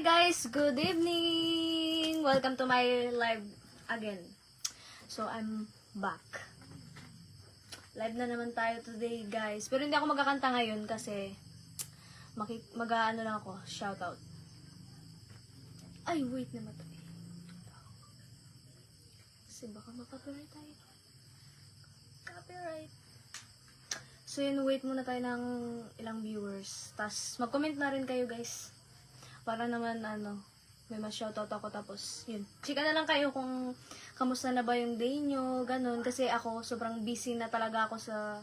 guys, good evening! Welcome to my live again. So, I'm back. Live na naman tayo today, guys. Pero hindi ako magkakanta ngayon kasi mag-ano lang ako, shoutout. Ay, wait naman to. Kasi baka ma-copyright tayo. Copyright. So, yun, wait muna tayo ng ilang viewers. Tapos, mag-comment na rin kayo, guys. Para naman, may ma-shoutout ako. Tapos, yun. Chika na lang kayo kung kamusta na ba yung day nyo, ganun. Kasi ako, sobrang busy na talaga ako sa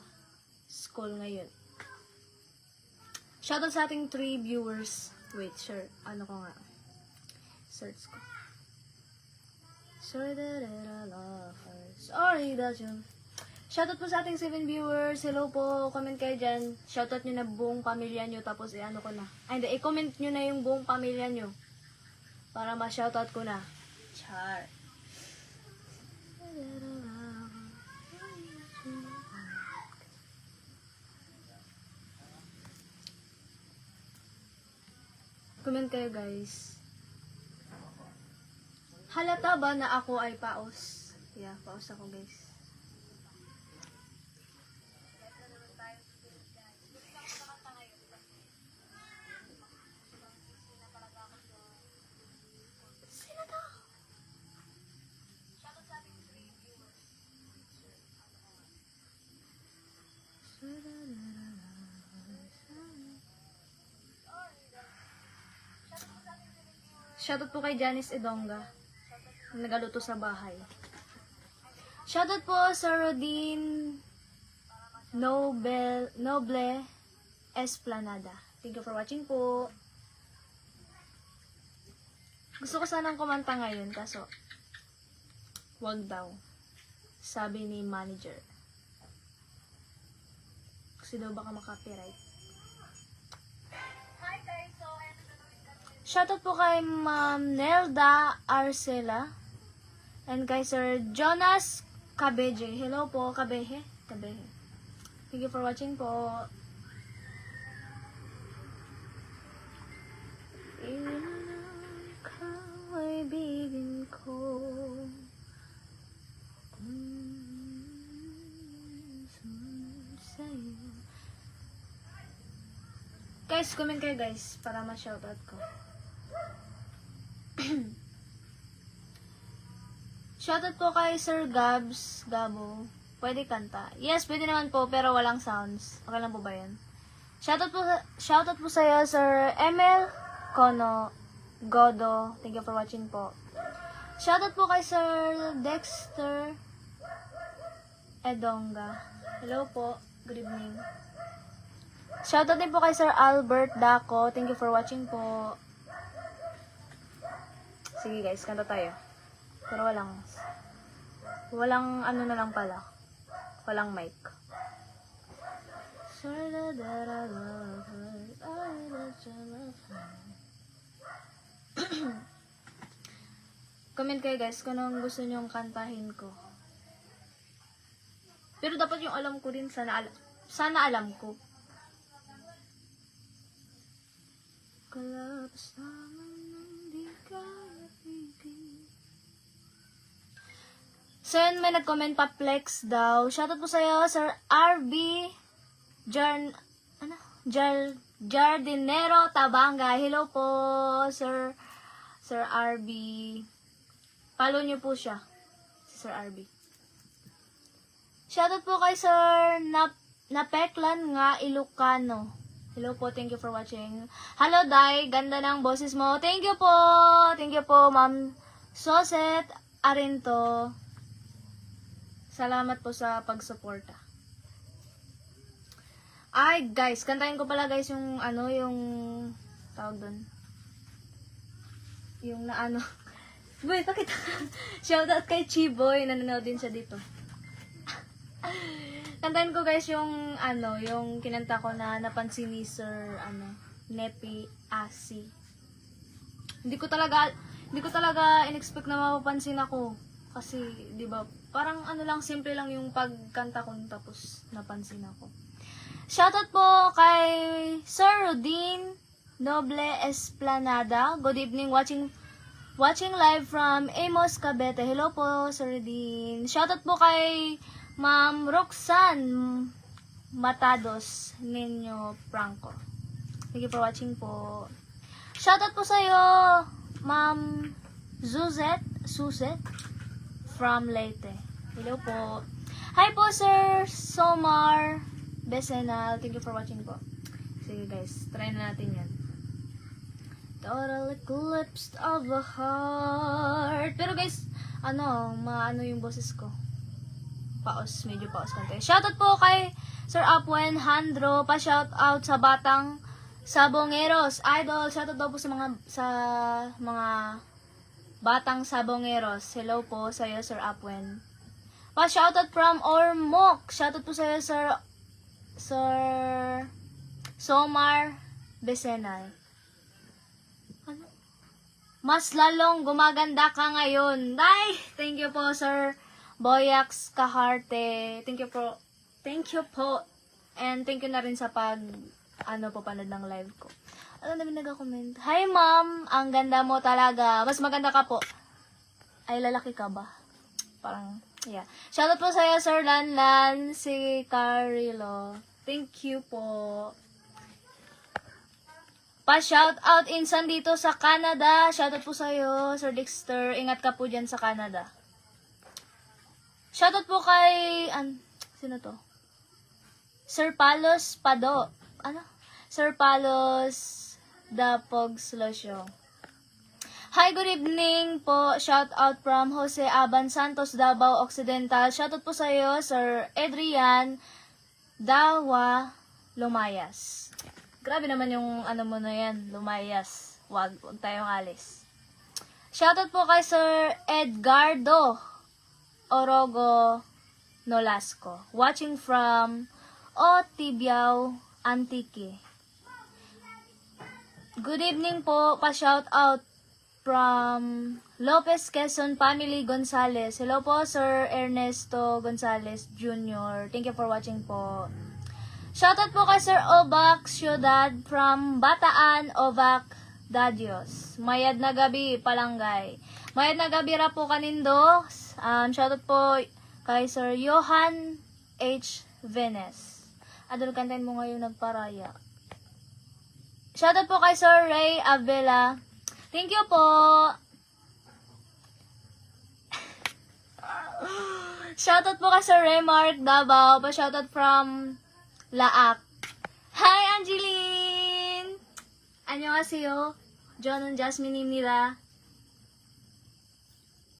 school ngayon. Shoutout sa ating 3 viewers. Wait, sure. Ano ko nga. Search ko. Sorry that I love her. Sorry that you... Shoutout po sa ating 7 viewers. Hello po. Comment kayo dyan. Shoutout nyo na buong pamilya nyo. Tapos, ano ko na. Ay, hindi. I-comment nyo na yung buong pamilya nyo. Para ma-shoutout ko na. Char. Comment kayo, guys. Halata ba na ako ay paos? Yeah, paos ako, guys. Shoutout po kay Janice Edonga. Nagaluto sa bahay. Shoutout po sa Rodin Noble Esplanada. Thank you for watching po. Gusto ko sanang kumanta ngayon, kaso wag daw. Sabi ni manager. Kasi daw baka makapiright. Shoutout po kay Ma'am Nelda Arcela. And kay Sir Jonas Kabeje. Hello po, Kabehe. Kabehe. Thank you for watching po. Kaibigan ko. Guys, comment kayo guys para ma-shoutout ko. Shoutout po kay Sir Gabo. Pwede kanta. Yes, pwede naman po, pero walang sounds. Okay lang po ba yan? Shoutout po sa'yo, Sir Emil Godo. Thank you for watching po. Shoutout po kay Sir Dexter Edonga. Hello po. Good evening. Shoutout din po kay Sir Albert Daco. Thank you for watching po. Sige guys, kanta tayo. Pero walang ano na lang pala. Walang mic. Sorry that I love her. Comment kayo guys kung anong gusto nyong kantahin ko. Pero dapat yung alam ko rin, sana alam ko. Kalapas naman hindi kaya pigil. So yun, may nag-comment pa Flex daw. Shoutout po sa'yo, Sir RB Jardinero Tabanga. Hello po, Sir RB. Follow nyo po siya, si Sir RB. Shoutout po kay Sir Napeklan nga Ilocano. Hello po, thank you for watching. Hello, Day. Ganda ng boses mo. Thank you po. Thank you po, Ma'am Soset Arinto. Salamat po sa pagsuporta. Ay, guys. Kantahin ko pala, guys, yung, yung tawag doon. Yung Boy, bakit? Shoutout kay Chiboy. Nanonood din siya dito. Kantahin ko guys yung yung kinanta ko na napansin ni Sir Nepi Asi. Hindi ko talaga in-expect na mapapansin ako kasi 'di ba? Parang lang simple lang yung pagkanta ko tapos napansin ako. Shoutout po kay Sir Rodin Noble Esplanada. Good evening, watching live from Amos, Cavite. Hello po, Sir Dean. Shoutout po kay Ma'am Roxanne Matados Nino Franco. Thank you for watching po. Shoutout po sa'yo, Ma'am Suzette from Leyte. Hello po. Hi po, Sir Somar Besenal. Thank you for watching po. Sige guys, try na natin yan. Total eclipse of the heart. Pero guys, maano yung boses ko. Medyo paos konti. Shoutout po kay Sir Apwen Handro. Pa-shoutout sa batang Sabongeros. Idol, shoutout daw po sa mga batang Sabongeros. Hello po sa iyo, Sir Apwen. Pa-shoutout from Ormoc. Shoutout po sa iyo, Sir Somar Besenal. Mas lalong gumaganda ka ngayon. Ay, thank you po, Sir Boyax Kaharte. Thank you po. And thank you na rin sa panood ng live ko. Ano namin nag-comment? Hi, ma'am. Ang ganda mo talaga. Mas maganda ka po. Ay, lalaki ka ba? Parang, yeah. Shoutout po sa'yo, Sir Lanlan, si Carilo. Thank you po. Pa-shoutout insan dito sa Canada. Shoutout po sa'yo, Sir Dexter. Ingat ka po dyan sa Canada. Shoutout po kay... sino to? Sir Palos Pado. Sir Palos Dapogs Losyo. Hi, good evening po. Shoutout from Jose Aban Santos, Davao Occidental. Shoutout po sa'yo, Sir Adrian Dawa Lumayas. Grabe naman yung mo na yan, Lumayas. Wag tayong alis. Shoutout po kay Sir Edgardo Orogo Nolasco. Watching from Otibiao, Antique. Good evening po. Pa-shoutout from Lopez Quezon Family Gonzales. Hello po, Sir Ernesto Gonzales Jr. Thank you for watching po. Shoutout po kay Sir Ovac Ciudad from Bataan, Ovac Dadios. Mayad na gabi, Palangay. Mayad na gabi ra po kanindo. Shoutout po kay Sir Johan H. Venes. Adol kantahin mo ngayon nagparaya. Shoutout po kay Sir Ray Avila. Thank you po. Shoutout po kay Sir Ray Mark Davao. Pa-shoutout from Laak. Hi, Angeline! Annyeonghaseyo. John and Jasmine nila.